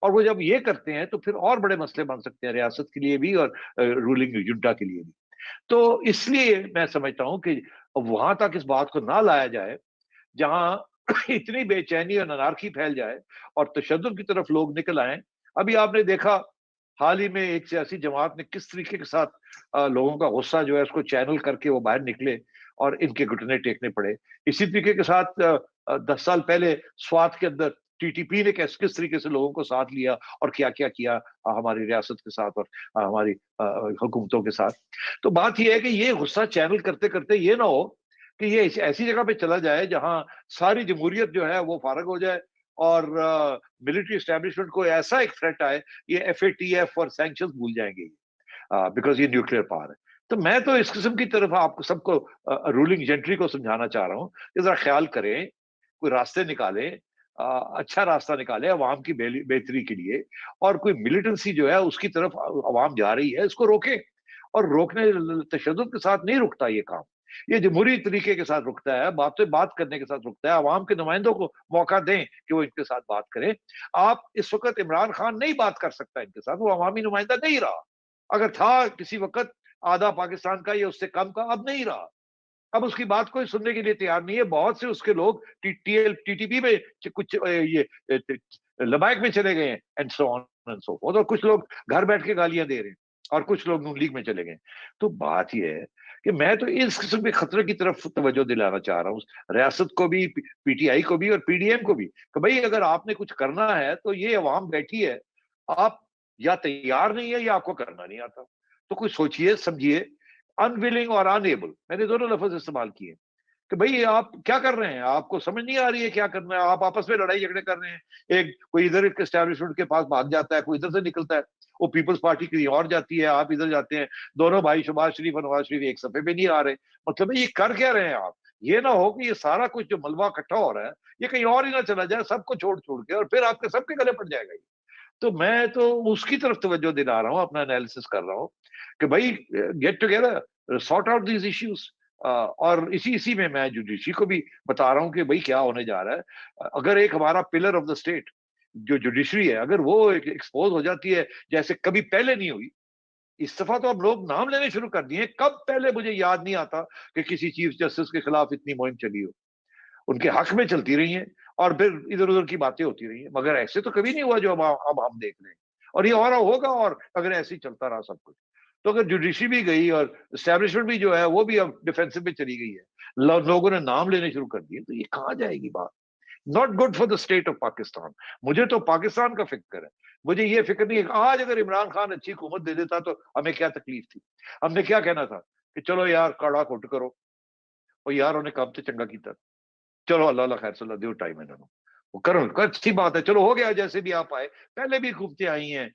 اور وہ جب یہ کرتے ہیں تو پھر اور بڑے مسئلے بن سکتے ہیں ریاست کے لیے بھی اور رولنگ جنٹا کے لیے بھی. تو اس لیے میں سمجھتا ہوں کہ وہاں تک اس بات کو نہ لایا جائے جہاں اتنی بے چینی اور انارکی پھیل جائے اور تشدد کی طرف لوگ نکل آئیں. ابھی آپ نے دیکھا حال ہی میں ایک سیاسی جماعت نے کس طریقے کے ساتھ لوگوں کا غصہ جو ہے اس کو چینل کر کے وہ باہر نکلے اور ان کے گھٹنے ٹیکنے پڑے. اسی طریقے کے ساتھ 10 سال پہلے سوات کے اندر ٹی ٹی پی نے کس طریقے سے لوگوں کو ساتھ لیا اور کیا کیا کیا ہماری ریاست کے ساتھ اور ہماری حکومتوں کے ساتھ. تو بات یہ ہے کہ یہ غصہ چینل کرتے کرتے یہ نہ ہو کہ یہ ایسی جگہ پہ چلا جائے جہاں ساری جمہوریت جو ہے وہ فارغ ہو جائے اور ملٹری اسٹیبلشمنٹ کو ایسا ایک تھریٹ آئے یہ ایف اے ٹی ایف اور سینکشنز بھول جائیں گے بیکاز یہ نیوکلیئر پاور ہے. تو میں تو اس قسم کی طرف آپ کو سب کو رولنگ جنٹری کو سمجھانا چاہ رہا ہوں کہ ذرا خیال کریں, کوئی راستے نکالیں, اچھا راستہ نکالے عوام کی بہتری کے لیے, اور کوئی ملیٹنسی جو ہے اس کی طرف عوام جا رہی ہے اس کو روکیں. اور روکنے تشدد کے ساتھ نہیں رکتا یہ کام, یہ جمہوری طریقے کے ساتھ رکتا ہے, بات کرنے کے ساتھ رکتا ہے. عوام کے نمائندوں کو موقع دیں کہ وہ ان کے ساتھ بات کریں. آپ اس وقت عمران خان نہیں بات کر سکتا ان کے ساتھ, وہ عوامی نمائندہ نہیں رہا. اگر تھا کسی وقت آدھا پاکستان کا یا اس سے کم کا, اب نہیں رہا. اب اس کی بات کوئی سننے کے لیے تیار نہیں ہے. بہت سے اس کے لوگ ٹی ٹی پی میں کچھ یہ لبائک میں چلے گئے ہیں and so on and so forth, اور کچھ لوگ گھر بیٹھ کے گالیاں دے رہے ہیں, اور کچھ لوگ نون لیگ میں چلے گئے. تو بات یہ ہے کہ میں تو اس قسم کے خطرے کی طرف توجہ دلانا چاہ رہا ہوں ریاست کو بھی, پی ٹی آئی کو بھی اور پی ڈی ایم کو بھی, کہ بھئی اگر آپ نے کچھ کرنا ہے تو یہ عوام بیٹھی ہے, آپ یا تیار نہیں ہے یا آپ کو کرنا نہیں آتا. تو کوئی سوچئے سمجھیے. انویلنگ اور انیبل میں نے دونوں لفظ استعمال کیے کہ بھئی آپ کیا کر رہے ہیں, آپ کو سمجھ نہیں آ رہی ہے کیا کرنا ہے, آپ آپس میں لڑائی جھگڑے کر رہے ہیں. ایک کوئی ادھر ایک اسٹیبلشمنٹ کے پاس بھاگ جاتا ہے, کوئی ادھر سے نکلتا ہے, وہ پیپلز پارٹی کی اور جاتی ہے, آپ ادھر جاتے ہیں. دونوں بھائی شہباز شریف اور نواز شریف ایک صفحے پہ نہیں آ رہے. مطلب یہ کر کیا رہے ہیں آپ؟ یہ نہ ہو کہ یہ سارا کچھ جو ملبہ اکٹھا ہو رہا ہے یہ کہیں اور ہی نہ چلا جائے, سب کو چھوڑ کے, اور پھر آپ کے سب کے گلے پڑ جائے گا یہ. تو میں تو اس کی طرف توجہ دلا رہا ہوں, اپنا انالیسس کر رہا ہوں کہ بھائی get together, sort out these issues. اور اسی میں جوڈیشری کو بھی بتا رہا ہوں کہ بھئی کیا ہونے جا رہا ہے. اگر ایک ہمارا پلر آف دا اسٹیٹ جو جوڈیشری ہے اگر وہ ایکسپوز ہو جاتی ہے جیسے کبھی پہلے نہیں ہوئی. اس دفعہ تو اب لوگ نام لینے شروع کر دیے, کب پہلے مجھے یاد نہیں آتا کہ کسی چیف جسٹس کے خلاف اتنی مہم چلی ہو. ان کے حق میں چلتی رہی ہیں اور پھر ادھر ادھر کی باتیں ہوتی رہی ہیں, مگر ایسے تو کبھی نہیں ہوا جو اب ہم دیکھ رہے ہیں. اور یہ اور ہوگا, اور اگر ایسے ہی چلتا رہا سب کچھ تو اگر جوڈیشری بھی گئی اور اسٹیبلشمنٹ بھی جو ہے وہ بھی اب ڈیفینسو میں چلی گئی ہے, لوگوں نے نام لینے شروع کر دیے, تو یہ کہاں جائے گی بات؟ Not good for the state of Pakistan. مجھے تو پاکستان کا فکر ہے, مجھے یہ فکر نہیں ہے آج اگر عمران خان اچھی حکومت دے دیتا تو ہمیں کیا تکلیف تھی. ہم نے کیا کہنا تھا کہ چلو یار کاڑا کٹ کرو, اور یار انہیں کام تو چنگا کیتا, چلو اللہ خیر صلی اللہ دیو ٹائم ہے وہ کرو, اچھی بات ہے, چلو ہو گیا جیسے بھی آپ آئے. پہلے بھی حکومتیں آئی ہیں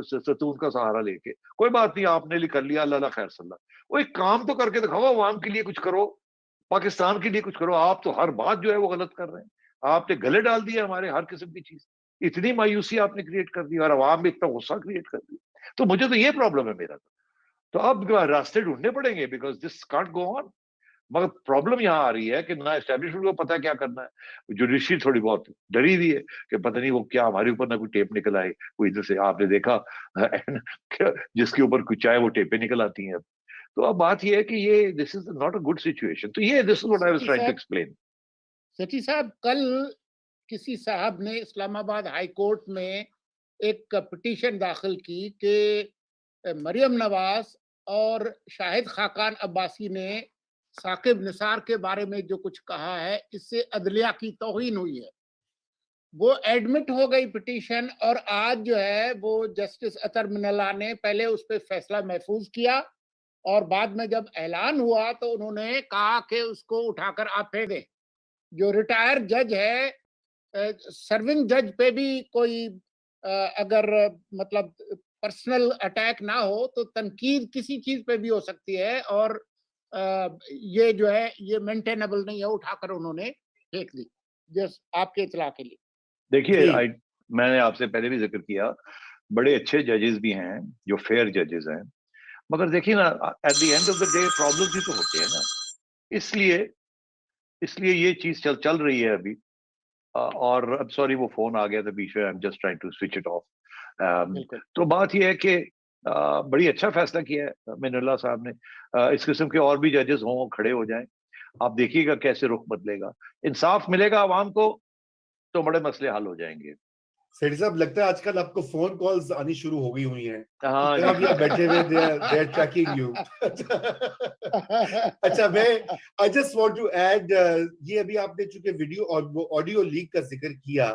ستون کا سہارا لے کے, کوئی بات نہیں آپ نے کر لیا, اللہ خیر صلی اللہ. وہ ایک کام تو کر کے دکھاؤ, عوام کے لیے کچھ کرو, پاکستان کے لیے کچھ کرو. آپ تو ہر بات جو ہے وہ غلط کر رہے ہیں, آپ نے گلے ڈال دیا ہمارے ہر قسم کی چیز, اتنی مایوسی آپ نے کریٹ کر دی اور عوام میں اتنا غصہ کریٹ کر دیا. تو مجھے تو یہ پرابلم ہے میرا. تو اب راستے ڈھونڈنے پڑیں گے بیکاز دس کانٹ گو آن. مگر پرابلم یہاں آ رہی ہے کہ نہ اسٹیبلشمنٹ کو پتا کیا کرنا ہے, جوڈیشری تھوڑی بہت ڈری ہوئی ہے کہ پتہ نہیں وہ کیا ہمارے اوپر نہ کوئی ٹیپ نکل آئے, کوئی ادھر سے آپ نے دیکھا جس کے اوپر کچھ آئے وہ ٹیپیں نکل آتی ہیں. تو اب بات یہ ہے کہ یہ this is not a good situation. تو یہ this is what I was trying to explain. Sachi صاحب, کل کسی صاحب نے اسلام آباد ہائی کورٹ میں ایک پٹیشن داخل کی کہ مریم نواز اور شاہد خاقان عباسی نے ثاقب نثار کے بارے میں جو کچھ کہا ہے اس سے عدلیہ کی توہین ہوئی ہے. وہ ایڈمٹ ہو گئی پٹیشن, اور آج جو ہے وہ جسٹس اطہر من اللہ نے پہلے اس پہ فیصلہ محفوظ کیا, اور بعد میں جب اعلان ہوا تو انہوں نے کہا کہ اس کو اٹھا کر آپ پھینک دیں. جو ریٹائر جج ہے, سرونگ جج پہ بھی کوئی اگر مطلب پرسنل اٹیک نہ ہو تو تنقید کسی چیز پہ بھی ہو سکتی ہے, اور یہ جو ہے یہ مینٹینیبل نہیں ہے, اٹھا کر انہوں نے پھینک دی. جس آپ کے اطلاع کے لیے دیکھیے, میں نے آپ سے پہلے بھی ذکر کیا بڑے اچھے ججز بھی ہیں جو فیئر ججز ہیں, مگر دیکھیے نا at the end of the day problem بھی تو ہوتے ہیں نا. اس لیے یہ چیز چل رہی ہے ابھی اور اب سوری وہ فون آ گیا تھا بیچ میں, I'm just trying to switch it off. بالکل تو بات یہ ہے کہ بڑی اچھا فیصلہ کیا ہے من اللہ صاحب نے. اس قسم کے اور بھی ججز ہوں, وہ کھڑے ہو جائیں, آپ دیکھیے گا کیسے رخ بدلے گا, انصاف ملے گا عوام کو تو بڑے مسئلے حل ہو جائیں گے. سیٹھی صاحب لگتا ہے آج کل آپ کو فون کالز آنی شروع ہو گئی ہوئی ہیں, ہاں جب یہاں بیٹھے ہوئے they are tracking you. اچھا میں I just want to add یہ ابھی آپ نے چونکہ ویڈیو اور آڈیو لیک کا ذکر کیا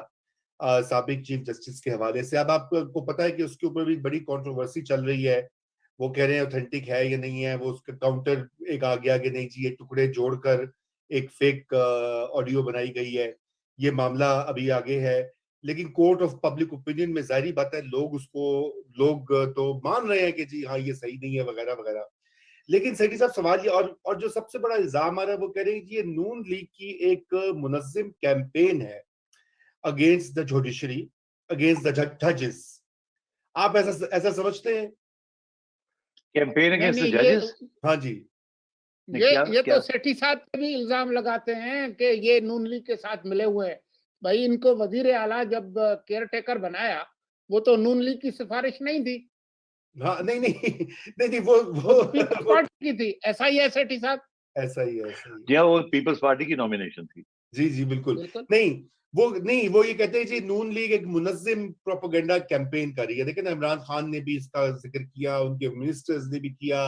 سابق چیف جسٹس کے حوالے سے, اب آپ کو پتا ہے کہ اس کے اوپر بھی بڑی کنٹروورسی چل رہی ہے, وہ کہہ رہے ہیں اوتھینٹک ہے یا نہیں ہے, وہ اس کا کاؤنٹر ایک آ گیا کہ نہیں جی یہ ٹکڑے جوڑ کر ایک فیک آڈیو بنائی گئی ہے, یہ معاملہ ابھی آگے ہے. لیکن کورٹ آف پبلک اوپینین میں ظاہری بات ہے لوگ تو مان رہے ہیں کہ جی ہاں یہ صحیح نہیں ہے وغیرہ وغیرہ. لیکن سیٹھی صاحب سوال یہ اور جو سب سے بڑا الزام آ رہا ہے وہ کہہ رہے ہیں کہ یہ نون لیگ کی ایک منظم کیمپین ہے against the judiciary, against the ججز. آپ ایسا سمجھتے ہیں؟ کیمپین اگینسٹ ججز, ہاں جی یہ تو سیٹھی صاحب پہ بھی الزام لگاتے ہیں کہ یہ نون لیگ کے ساتھ ملے ہوئے ہیں. بھائی ان کو وزیر اعلیٰ جب کیئر ٹیکر بنایا وہ تو نون لیگ کی سفارش نہیں تھی, ہاں نہیں وہ پیپلز پارٹی کی تھی. ایسا ہی ہے سیٹھی صاحب, ایسا ہی ہے. جی ہاں وہ پیپلز پارٹی کی نامینیشن تھی. جی بالکل. نہیں وہ یہ کہتے ہیں جی نون لیگ ایک منظم پروپیگنڈا کیمپین کر رہی ہے. لیکن عمران خان نے بھی اس کا ذکر کیا, ان کے منسٹرز نے بھی کیا,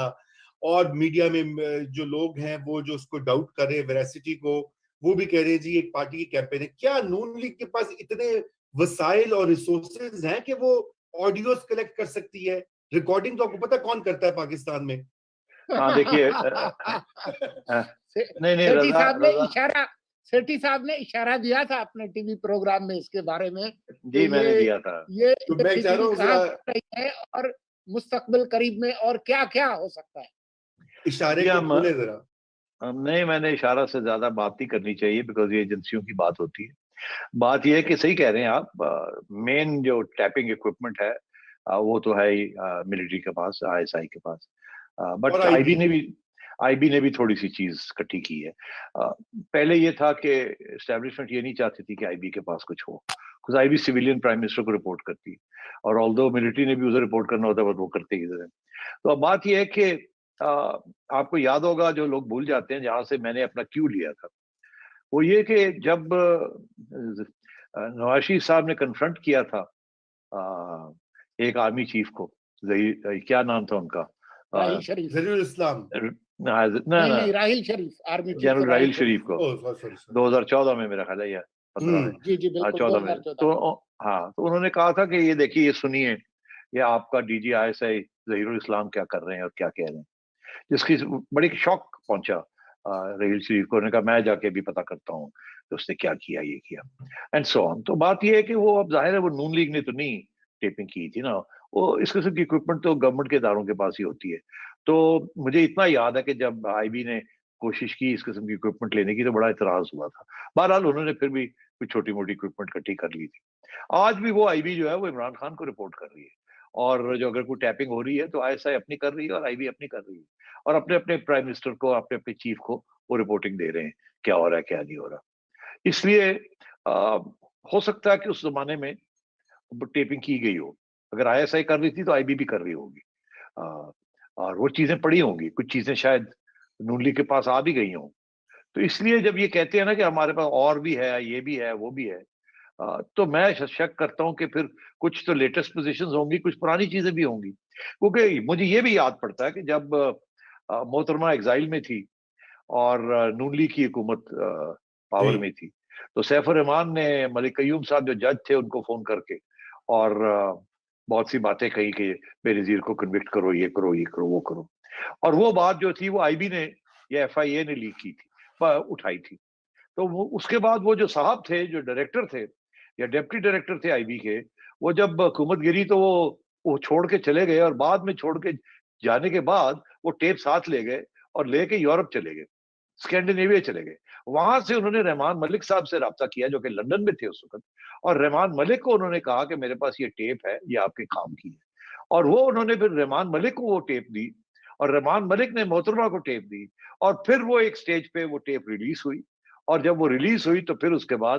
اور میڈیا میں جو لوگ ہیں وہ جو اس کو ڈاؤٹ کر رہے ہیں ویراسٹی کو, وہ بھی کہہ رہے ہیں جی ایک پارٹی کی کیمپین ہے. کیا نون لیگ کے پاس اتنے وسائل اور ریسورسز ہیں کہ وہ آڈیوز کلیکٹ کر سکتی ہے؟ ریکارڈنگ تو آپ کو پتہ کون کرتا ہے پاکستان میں؟ ہاں دیکھیے سیٹھی صاحب نے اشارہ دیا تھا اپنے ٹی وی پروگرام میں اس کے بارے میں. جی میں نے دیا تھا. تو میں چاہ رہا ہوں اور مستقبل قریب میں اور کیا کیا ہو سکتا ہے, اشارے کو کھولے ذرا. نہیں میں نے اشارہ سے زیادہ بات نہیں کرنی چاہیے بیکاز یہ ایجنسیوں کی بات ہوتی ہے. بات یہ ہے کہ صحیح کہہ رہے ہیں آپ, مین جو ٹیپنگ اکوپمنٹ ہے وہ تو ہے ہی ملٹری کے پاس, ISI کے پاس, بٹ آئی بی نے بھی تھوڑی سی چیز کٹھی کی ہے. پہلے یہ تھا کہ اسٹیبلشمنٹ یہ نہیں چاہتی تھی کہ آئی بی کے پاس کچھ ہو, because I B civilian prime minister کو رپورٹ کرتی ہے, اور آلدو ملٹری نے بھی اسے رپورٹ کرنا ہوتا ہے بٹ وہ کرتے ہی ادھر. تو اب بات یہ ہے کہ آپ کو یاد ہوگا, جو لوگ بھول جاتے ہیں, جہاں سے میں نے اپنا کیو لیا تھا وہ یہ کہ جب نواز شریف صاحب نے کنفرنٹ کیا تھا ایک آرمی چیف کو, کیا نام تھا ان کا, جنرل راحیل شریف کو, 2014 میں میرا خیال ہے یا 15 میں, 14 میں. تو ہاں تو انہوں نے کہا تھا کہ یہ دیکھیے, یہ سنیے, یہ آپ کا ڈی جی ISI ظہیر الاسلام کیا کر رہے ہیں اور کیا کہہ رہے ہیں, جس کی بڑی شوق پہنچا راحیل شریف کو. نے کہا میں جا کے بھی پتا کرتا ہوں کہ اس نے کیا کیا, یہ کیا اینڈ سو آن. تو بات یہ ہے کہ وہ اب ظاہر ہے وہ نون لیگ نے تو نہیں ٹیپنگ کی تھی نا, وہ اس قسم کی اکوپمنٹ تو گورنمنٹ کے اداروں کے پاس ہی ہوتی ہے. تو مجھے اتنا یاد ہے کہ جب آئی بی نے کوشش کی اس قسم کی اکوپمنٹ لینے کی تو بڑا اعتراض ہوا تھا. بہرحال انہوں نے پھر بھی کچھ چھوٹی موٹی اکوپمنٹ اکٹھی کر لی تھی. آج بھی وہ آئی بی جو ہے وہ عمران خان کو رپورٹ کر رہی ہے, اور جو اگر کوئی ٹیپنگ ہو رہی ہے تو ISI اپنی کر رہی ہے اور آئی بی اپنی کر رہی ہے, اور اپنے اپنے پرائم منسٹر کو, اپنے اپنے چیف کو وہ رپورٹنگ دے رہے ہیں کیا ہو رہا ہے کیا نہیں ہو رہا. اس لیے ہو سکتا ہے کہ اس زمانے میں ٹیپنگ کی گئی ہو, اگر ISI کر رہی تھی تو آئی بی کر رہی ہوگی, اور وہ چیزیں پڑی ہوں گی, کچھ چیزیں شاید نون لیگ کے پاس آ بھی گئی ہوں. تو اس لیے جب یہ کہتے ہیں نا کہ ہمارے پاس اور بھی ہے, یہ بھی ہے, وہ بھی ہے, تو میں شک کرتا ہوں کہ پھر کچھ تو لیٹسٹ پوزیشنز ہوں گی, کچھ پرانی چیزیں بھی ہوں گی. کیونکہ مجھے یہ بھی یاد پڑتا ہے کہ جب محترمہ ایگزائل میں تھی اور نون لیگ کی حکومت پاور میں تھی, تو سیف الرحمان نے ملک قیوم صاحب جو جج تھے ان کو فون کر کے اور بہت سی باتیں کہی کہ بے نظیر کو کنوکٹ کرو, یہ کرو, یہ کرو, وہ کرو. اور وہ بات جو تھی وہ آئی بی نے یا FIA نے لیک کی تھی, اٹھائی تھی. تو اس کے بعد وہ جو صاحب تھے, جو ڈائریکٹر تھے یا ڈپٹی ڈائریکٹر تھے آئی بی کے, وہ جب حکومت گری تو وہ چھوڑ کے چلے گئے, اور بعد میں چھوڑ کے جانے کے بعد وہ ٹیپ ساتھ لے گئے اور لے کے یورپ چلے گئے, اسکینڈینیویا چلے گئے. وہاں سے انہوں نے رحمان ملک صاحب سے رابطہ کیا جو کہ لندن میں تھے اس وقت, اور رحمان ملک کو انہوں نے کہا کہ میرے پاس یہ ٹیپ ہے, یہ آپ کے کام کی ہے. اور وہ انہوں نے پھر رحمان ملک کو وہ ٹیپ دی, اور رحمان ملک نے محترمہ کو ٹیپ دی, اور پھر وہ ایک سٹیج پہ وہ ٹیپ ریلیز ہوئی, اور جب وہ ریلیز ہوئی تو پھر اس کے بعد